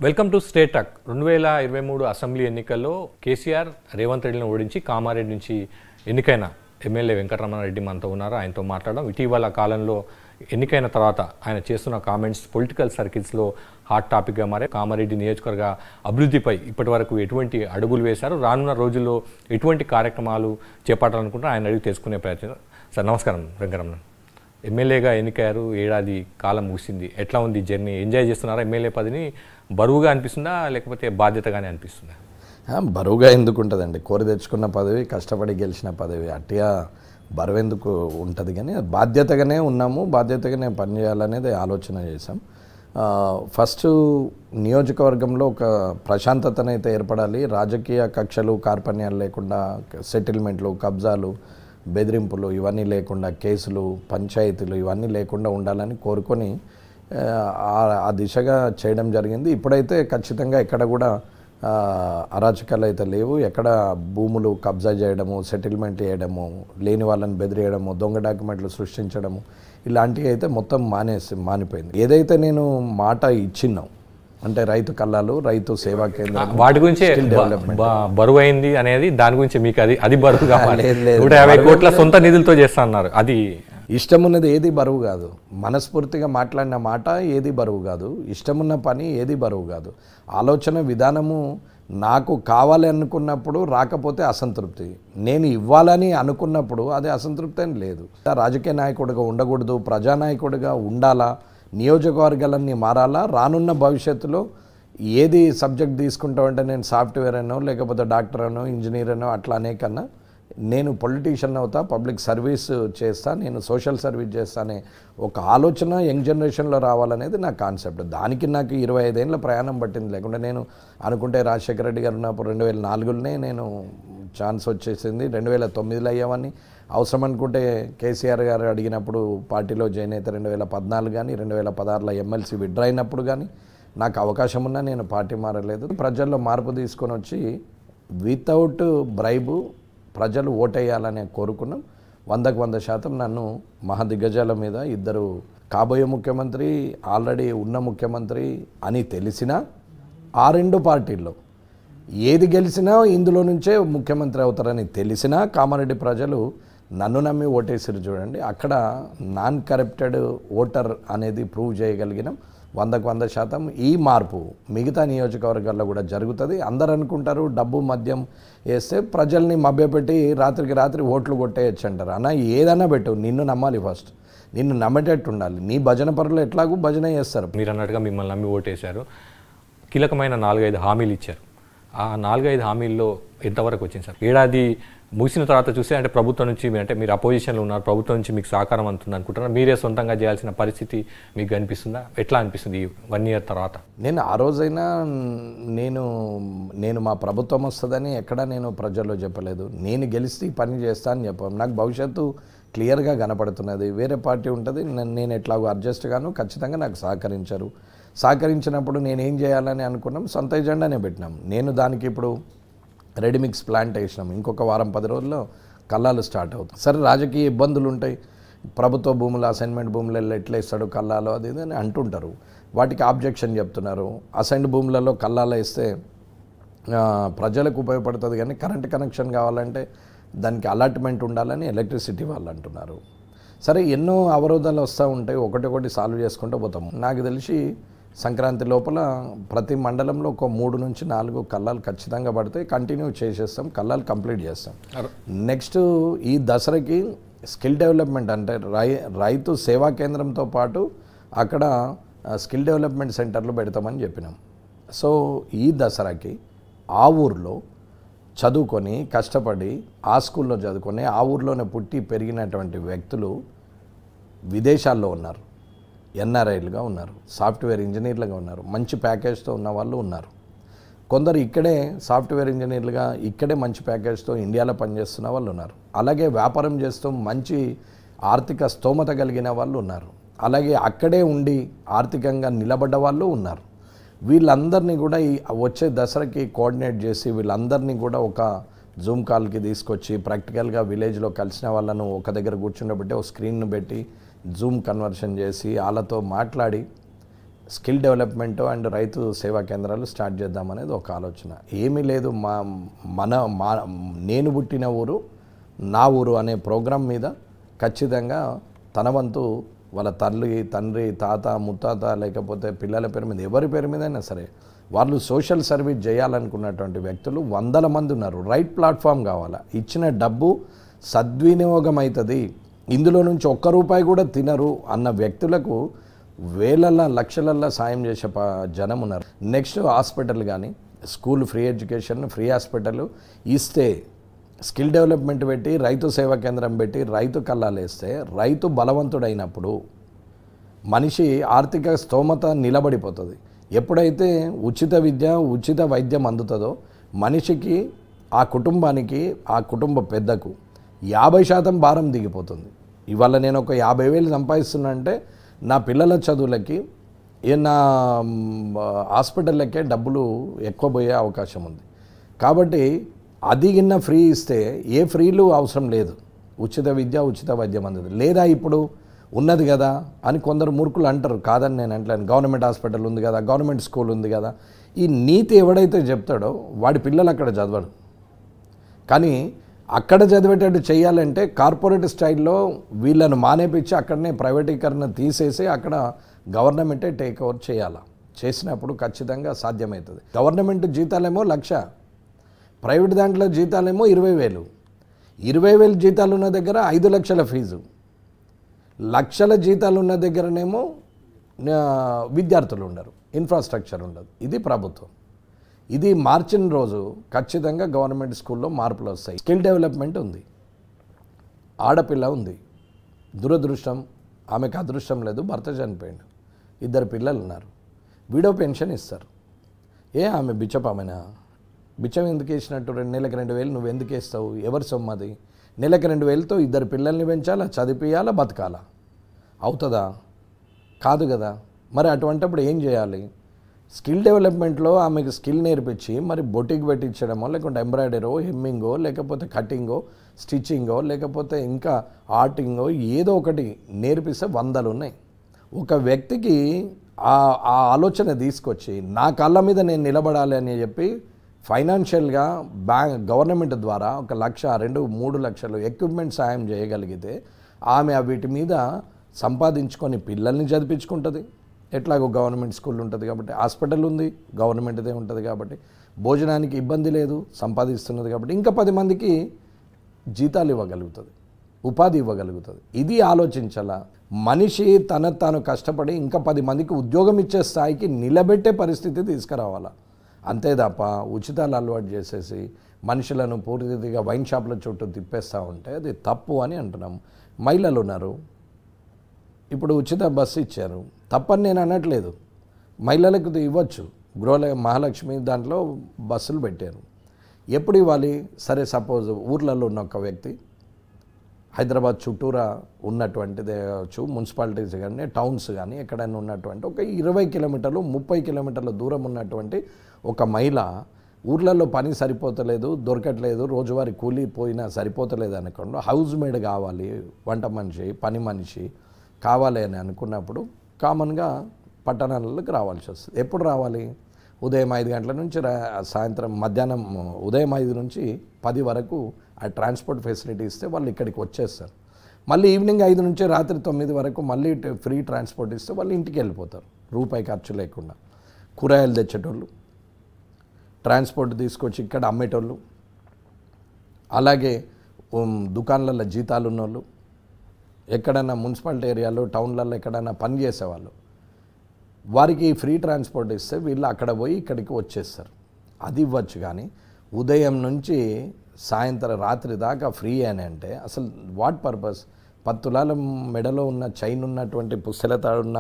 Welcome to state talk. 2023 assembly ఎన్నికల్లో కేసీఆర్ రేవంత్ రెడ్డిని ఓడించి కామారెడ్డి నుంచి ఎన్నికైన ఎమ్మెల్యే వెంకటరమణారెడ్డి మనతో ఉన్నారు. ఆయనతో మాట్లాడడం. ఇటీవల కాలంలో ఎన్నికైన తర్వాత ఆయన చేస్తున్న కామెంట్స్ పొలిటికల్ సర్కిల్స్లో హాట్ టాపిక్గా మారే. కామారెడ్డి నియోజకవర్గ అభివృద్ధిపై ఇప్పటి వరకు ఎటువంటి అడుగులు వేశారు, రానున్న రోజుల్లో ఎటువంటి కార్యక్రమాలు చేపట్టాలనుకుంటారో ఆయన అడిగి తెలుసుకునే ప్రయత్నం. సార్ నమస్కారం వెంకటరమణ. ఎమ్మెల్యేగా ఎన్నికయ్యారు, ఏడాది కాలం ముగిసింది. ఎట్లా ఉంది జర్నీ? ఎంజాయ్ చేస్తున్నారా? ఎమ్మెల్యే పదిని బరువుగా అనిపిస్తుందా లేకపోతే బాధ్యతగానే అనిపిస్తుందా? బరువుగా ఎందుకు ఉంటుందండి? కోరి తెచ్చుకున్న పదవి, కష్టపడి గెలిచిన పదవి, అట్టిగా బరువు ఎందుకు ఉంటుంది? కానీ బాధ్యతగానే ఉన్నాము, బాధ్యతగానే పనిచేయాలనేది ఆలోచన చేశాం. ఫస్ట్ నియోజకవర్గంలో ఒక ప్రశాంతతనైతే ఏర్పడాలి. రాజకీయ కక్షలు కార్పణ్యాలు లేకుండా, సెటిల్మెంట్లు, కబ్జాలు, బెదిరింపులు ఇవన్నీ లేకుండా, కేసులు, పంచాయతీలు ఇవన్నీ లేకుండా ఉండాలని కోరుకొని ఆ దిశగా చేయడం జరిగింది. ఇప్పుడైతే ఖచ్చితంగా ఎక్కడ కూడా అరాచకాలు అయితే లేవు. ఎక్కడ భూములు కబ్జా చేయడము, సెటిల్మెంట్ చేయడము, లేని వాళ్ళని బెదిరియడము, దొంగ డాక్యుమెంట్లు సృష్టించడము ఇలాంటివి అయితే మొత్తం మానిపోయింది. ఏదైతే నేను మాట ఇచ్చినాం అంటే రైతు కల్లాలు, రైతు సేవా కేంద్రం, వాటి గురించి బరువు అయింది అనేది, దాని గురించి మీకు అది బరువు కావాలి. 150 కోట్ల సొంత నిధులతో చేస్తా అన్నారు. అది ఇష్టం ఉన్నది ఏది బరువు కాదు. మనస్ఫూర్తిగా మాట్లాడిన మాట ఏది బరువు కాదు. ఇష్టమున్న పని ఏది బరువు కాదు. ఆలోచన విధానము నాకు కావాలి అనుకున్నప్పుడు రాకపోతే అసంతృప్తి, నేను ఇవ్వాలని అనుకున్నప్పుడు అది అసంతృప్తి అని లేదు. రాజకీయ నాయకుడిగా ఉండకూడదు, ప్రజానాయకుడిగా ఉండాలా, నియోజకవర్గాలన్నీ మారాలా. రానున్న భవిష్యత్తులో ఏది సబ్జెక్ట్ తీసుకుంటామంటే నేను సాఫ్ట్వేర్ అనో లేకపోతే డాక్టర్ అనో ఇంజనీర్ అనో అట్లా అనే కన్నా నేను పొలిటీషియన్ అవుతా, పబ్లిక్ సర్వీస్ చేస్తా, నేను సోషల్ సర్వీస్ చేస్తా అనే ఒక ఆలోచన యంగ్ జనరేషన్లో రావాలనేది నా కాన్సెప్ట్. దానికి నాకు 25 ఏళ్ళ ప్రయాణం పట్టింది. లేకుంటే నేను అనుకుంటే రాజశేఖర రెడ్డి గారు ఉన్నప్పుడు 2004లోనే నేను ఛాన్స్ వచ్చేసింది. 2009లో అయ్యేవాడిని. అవసరం అనుకుంటే కేసీఆర్ గారు అడిగినప్పుడు పార్టీలో జాయిన్ అయితే 2014 కానీ 2016లో ఎమ్మెల్సీ విత్డ్రా అయినప్పుడు కానీ నాకు అవకాశం ఉన్నా నేను పార్టీ మారలేదు. ప్రజల్లో మార్పు తీసుకొని వచ్చి వితౌట్ బ్రైబు ప్రజలు ఓటేయాలని కోరుకున్నాం. 100% నన్ను మహాదిగ్గజాల మీద ఇద్దరు కాబోయే ముఖ్యమంత్రి, ఆల్రెడీ ఉన్న ముఖ్యమంత్రి అని తెలిసినా ఆ రెండు పార్టీల్లో ఏది గెలిచినా ఇందులో నుంచే ముఖ్యమంత్రి అవుతారని తెలిసినా కామారెడ్డి ప్రజలు నన్ను నమ్మి ఓటేసారు. చూడండి, అక్కడ నాన్ కరప్టెడ్ ఓటర్ అనేది ప్రూవ్ చేయగలిగినాం. 100% ఈ మార్పు మిగతా నియోజకవర్గాల్లో కూడా జరుగుతుంది. అందరు అనుకుంటారు డబ్బు మద్యం వేస్తే ప్రజల్ని మభ్యపెట్టి రాత్రికి రాత్రి ఓట్లు కొట్టేయచ్చు అంటారు. అన్న ఏదన్నా పెట్టు, నిన్ను నమ్మాలి. ఫస్ట్ నిన్ను నమ్మేటట్టు ఉండాలి. నీ భజన పరులు ఎట్లాగూ భజన చేస్తారు. మీరు అన్నట్టుగా మిమ్మల్ని నమ్మి ఓటేశారు. కీలకమైన 4-5 హామీలు ఇచ్చారు. ఆ 4-5 హామీల్లో ఎంతవరకు వచ్చింది సార్? ఏడాది ముగిసిన తర్వాత చూస్తే అంటే ప్రభుత్వం నుంచి అంటే మీరు అపోజిషన్లో ఉన్నారు, ప్రభుత్వం నుంచి మీకు సహకారం అందుతుంది అనుకుంటున్నారు. మీరే సొంతంగా చేయాల్సిన పరిస్థితి మీకు అనిపిస్తుందా? ఎట్లా అనిపిస్తుంది 1 ఇయర్ తర్వాత? నేను ఆ రోజైనా నేను మా ప్రభుత్వం వస్తుందని ఎక్కడా నేను ప్రజల్లో చెప్పలేదు. నేను గెలిస్తే పని చేస్తా అని చెప్పాను. నాకు భవిష్యత్తు క్లియర్గా కనపడుతున్నది. వేరే పార్టీ ఉంటుంది, నేను ఎట్లాగో అడ్జస్ట్ గాను. ఖచ్చితంగా నాకు సహకరించినప్పుడు నేనేం చేయాలని అనుకున్నాం, సొంత ఎజెండానే పెట్టినాం. నేను దానికి ఇప్పుడు రెడీమిక్స్ ప్లాంట్ వేసినాం. ఇంకొక వారం 10 రోజుల్లో కల్లాలు స్టార్ట్ అవుతాయి. సరే, రాజకీయ ఇబ్బందులు ఉంటాయి. ప్రభుత్వ భూములు, అసైన్మెంట్ భూములలో ఎట్లా ఇస్తాడు కల్లాలు అది ఇది అని అంటుంటారు. వాటికి ఆబ్జెక్షన్ చెప్తున్నారు. అసైన్డ్ భూములలో కల్లాలు వేస్తే ప్రజలకు ఉపయోగపడుతుంది, కానీ కరెంట్ కనెక్షన్ కావాలంటే దానికి అలాట్మెంట్ ఉండాలని ఎలక్ట్రిసిటీ వాళ్ళు అంటున్నారు. సరే, ఎన్నో అవరోధాలు వస్తూ ఉంటాయి. ఒకటి సాల్వ్ చేసుకుంటూ పోతాము. నాకు తెలిసి సంక్రాంతి లోపల ప్రతి మండలంలో ఒక 3 నుంచి 4 కల్లాలు ఖచ్చితంగా పడతాయి. కంటిన్యూ చేసేస్తాం, కల్లాలు కంప్లీట్ చేస్తాం. నెక్స్ట్ ఈ దసరాకి స్కిల్ డెవలప్మెంట్ అంటే రైతు సేవా కేంద్రంతో పాటు అక్కడ స్కిల్ డెవలప్మెంట్ సెంటర్లు పెడతామని చెప్పినాం. సో ఈ దసరాకి ఆ ఊర్లో చదువుకొని కష్టపడి ఆ స్కూల్లో చదువుకొని ఆ ఊర్లోనే పుట్టి పెరిగినటువంటి వ్యక్తులు విదేశాల్లో ఉన్నారు, ఎన్ఆర్ఐలుగా ఉన్నారు, సాఫ్ట్వేర్ ఇంజనీర్లుగా ఉన్నారు, మంచి ప్యాకేజ్తో ఉన్న వాళ్ళు ఉన్నారు. కొందరు ఇక్కడే సాఫ్ట్వేర్ ఇంజనీర్లుగా ఇక్కడే మంచి ప్యాకేజ్తో ఇండియాలో పనిచేస్తున్న వాళ్ళు ఉన్నారు. అలాగే వ్యాపారం చేస్తూ మంచి ఆర్థిక స్తోమత కలిగిన వాళ్ళు ఉన్నారు. అలాగే అక్కడే ఉండి ఆర్థికంగా నిలబడ్డ వాళ్ళు ఉన్నారు. వీళ్ళందరినీ కూడా వచ్చే దసరాకి కోఆర్డినేట్ చేసి వీళ్ళందరినీ కూడా ఒక జూమ్ కాల్కి తీసుకొచ్చి ప్రాక్టికల్గా విలేజ్లో కలిసిన వాళ్ళను ఒక దగ్గర కూర్చుండబెట్టి ఒక స్క్రీన్ను పెట్టి జూమ్ కన్వర్షన్ చేసి వాళ్ళతో మాట్లాడి స్కిల్ డెవలప్మెంట్ అండ్ రైతు సేవా కేంద్రాలు స్టార్ట్ చేద్దామనేది ఒక ఆలోచన. ఏమీ లేదు, నేను పుట్టిన ఊరు నా ఊరు అనే ప్రోగ్రాం మీద ఖచ్చితంగా తన వంతు వాళ్ళ తండ్రి తాత ముత్తాత లేకపోతే పిల్లల పేరు మీద ఎవరి పేరు మీద అయినా సరే వాళ్ళు సోషల్ సర్వీస్ చేయాలనుకున్నటువంటి వ్యక్తులు 100 మంది ఉన్నారు. రైట్ ప్లాట్ఫామ్ కావాలా, ఇచ్చిన డబ్బు సద్వినియోగం అవుతుంది, ఇందులో నుంచి ఒక్క రూపాయి కూడా తినరు అన్న వ్యక్తులకు వేలల్లో లక్షలల్లో సాయం చేసే జనం ఉన్నారు. నెక్స్ట్ హాస్పిటల్ కానీ school free education free hospital ఇస్తే, స్కిల్ డెవలప్మెంట్ పెట్టి రైతు సేవా కేంద్రం పెట్టి రైతు కళ్ళాలు వేస్తే రైతు బలవంతుడైనప్పుడు మనిషి ఆర్థిక స్తోమత నిలబడిపోతుంది. ఎప్పుడైతే ఉచిత విద్య ఉచిత వైద్యం అందుతుందో మనిషికి ఆ కుటుంబానికి ఆ కుటుంబ పెద్దకు 50% భారం దిగిపోతుంది. ఇవాళ నేను ఒక 50,000 సంపాదిస్తున్నా అంటే నా పిల్లల చదువులకి నా హాస్పిటల్లకే డబ్బులు ఎక్కువ పోయే అవకాశం ఉంది. కాబట్టి అది గిన్న ఫ్రీ ఇస్తే ఏ ఫ్రీలు అవసరం లేదు, ఉచిత విద్య ఉచిత వైద్యం అందదు. లేదా ఇప్పుడు ఉన్నది కదా అని కొందరు మూర్ఖులు అంటారు, కాదని నేను అంటలేను. గవర్నమెంట్ హాస్పిటల్ ఉంది కదా, గవర్నమెంట్ స్కూల్ ఉంది కదా, ఈ నీతి ఎవడైతే చెప్తాడో వాడి పిల్లలు అక్కడ చదవడు. కానీ అక్కడ చదివేటట్టు చేయాలంటే కార్పొరేట్ స్టైల్లో వీళ్ళను మానేపించి అక్కడనే ప్రైవేటీకరణ తీసేసి అక్కడ గవర్నమెంటే టేక్ ఓవర్ చేయాలి. చేసినప్పుడు ఖచ్చితంగా సాధ్యమవుతుంది. గవర్నమెంట్ జీతాలేమో 1,00,000, ప్రైవేట్ దాంట్లో జీతాలేమో 20,000. 20,000 జీతాలు ఉన్న దగ్గర 5 లక్షల ఫీజు, లక్షల జీతాలు ఉన్న దగ్గరనేమో విద్యార్థులు ఉండరు, ఇన్ఫ్రాస్ట్రక్చర్ ఉండదు. ఇది ప్రభుత్వం. ఇది మార్చిన రోజు ఖచ్చితంగా గవర్నమెంట్ స్కూల్లో మార్పులు వస్తాయి. స్కిల్ డెవలప్మెంట్ ఉంది, ఆడపిల్ల ఉంది, దురదృష్టం ఆమెకు అదృష్టం లేదు, భర్త చనిపోయాడు, 2 పిల్లలు ఉన్నారు, వీడో పెన్షన్ ఇస్తారు. ఆమె బిచ్చపామెనా? బిచ్చం ఎందుకు వేసినట్టు? నెలకు 2,000 నువ్వు ఎందుకు వేస్తావు? ఎవరి సొమ్మది? నెలకు 2,000తో 2 పిల్లల్ని పెంచాలా, చదివియాలా, బతకాలా? అవుతుందా? కాదు కదా. మరి అటువంటిప్పుడు ఏం చేయాలి? స్కిల్ డెవలప్మెంట్లో ఆమెకు స్కిల్ నేర్పించి మరి బొటిక్ పెట్టించడమో లేకుంటే ఎంబ్రాయిడరో హెమ్మింగో లేకపోతే కటింగో స్టిచ్చింగో లేకపోతే ఇంకా ఆర్టింగో ఏదో ఒకటి నేర్పిస్తే 100 ఉన్నాయి. ఒక వ్యక్తికి ఆ ఆలోచన తీసుకొచ్చి నా కాళ్ళ మీద నేను నిలబడాలి అని చెప్పి ఫైనాన్షియల్గా గవర్నమెంట్ ద్వారా 1,00,000 2 3 లక్షలు ఎక్విప్మెంట్ సాయం చేయగలిగితే ఆమె వీటి మీద సంపాదించుకొని పిల్లల్ని చదివించుకుంటుంది. ఎట్లాగో గవర్నమెంట్ స్కూల్ ఉంటుంది కాబట్టి, హాస్పిటల్ ఉంది గవర్నమెంట్దే ఉంటుంది కాబట్టి, భోజనానికి ఇబ్బంది లేదు, సంపాదిస్తున్నది కాబట్టి ఇంకా 10 మందికి జీతాలు ఇవ్వగలుగుతుంది, ఉపాధి ఇవ్వగలుగుతుంది. ఇది ఆలోచించాలా. మనిషి తాను కష్టపడి ఇంకా 10 మందికి ఉద్యోగం ఇచ్చే స్థాయికి నిలబెట్టే పరిస్థితి తీసుకురావాలా. అంతే తప్ప ఉచితాలు అలవాటు చేసేసి మనుషులను పూర్తిగా వైన్ షాప్ల చుట్టూ తిప్పేస్తూ ఉంటే అది తప్పు అని అంటున్నాం. మహిళలు ఉన్నారు, ఇప్పుడు ఉచిత బస్సు ఇచ్చారు, తప్పని నేను అనట్లేదు, మహిళలకు ఇవ్వచ్చు. మహాలక్ష్మి దాంట్లో బస్సులు పెట్టారు. ఎప్పుడు ఇవ్వాలి? సరే, సపోజ్ ఊర్లలో ఉన్న ఒక వ్యక్తి హైదరాబాద్ చుట్టూరా ఉన్నటువంటిది కావచ్చు, మున్సిపాలిటీస్ కానీ టౌన్స్ కానీ ఎక్కడైనా ఉన్నటువంటి ఒక 20 కిలోమీటర్లు 30 కిలోమీటర్ల దూరం ఉన్నటువంటి ఒక మహిళ ఊర్లలో పని సరిపోతలేదు, దొరకట్లేదు, రోజువారీ కూలిపోయినా సరిపోతలేదు అనుకోండి, హౌస్ మేడ్ కావాలి, వంట మనిషి పని మనిషి కావాలి అని అనుకున్నప్పుడు కామన్గా పట్టణాలకు రావాల్సి వస్తుంది. ఎప్పుడు రావాలి? ఉదయం 5 గంటల నుంచి సాయంత్రం మధ్యాహ్నం ఉదయం 5 నుంచి 10 వరకు ఆ ట్రాన్స్పోర్ట్ ఫెసిలిటీ ఇస్తే వాళ్ళు ఇక్కడికి వచ్చేస్తారు. మళ్ళీ ఈవినింగ్ 5 నుంచి రాత్రి 9 వరకు మళ్ళీ ఫ్రీ ట్రాన్స్పోర్ట్ ఇస్తే వాళ్ళు ఇంటికి వెళ్ళిపోతారు, రూపాయి ఖర్చు లేకుండా. కూరగాయలు తెచ్చేటోళ్ళు, ట్రాన్స్పోర్ట్ తీసుకొచ్చి ఇక్కడ అమ్మేటోళ్ళు, అలాగే దుకాణాలలో జీతాలు ఉన్నోళ్ళు, ఎక్కడైనా మున్సిపాలిటీ ఏరియాలో టౌన్లలో ఎక్కడైనా పని చేసేవాళ్ళు, వారికి ఫ్రీ ట్రాన్స్పోర్ట్ ఇస్తే వీళ్ళు అక్కడ పోయి ఇక్కడికి వచ్చేస్తారు. అది ఇవ్వచ్చు. కానీ ఉదయం నుంచి సాయంత్రం రాత్రి దాకా ఫ్రీ అని అంటే అసలు వాట్ పర్పస్? 10 తులాల మెడలో ఉన్న చైన్ ఉన్నటువంటి పుస్తెలతాడున్న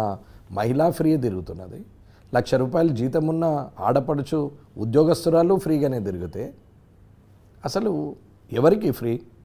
మహిళా ఫ్రీ తిరుగుతున్నది, 1,00,000 రూపాయలు జీతం ఉన్న ఆడపడుచు ఉద్యోగస్తురాలు ఫ్రీగానే తిరిగితే అసలు ఎవరికి ఫ్రీ?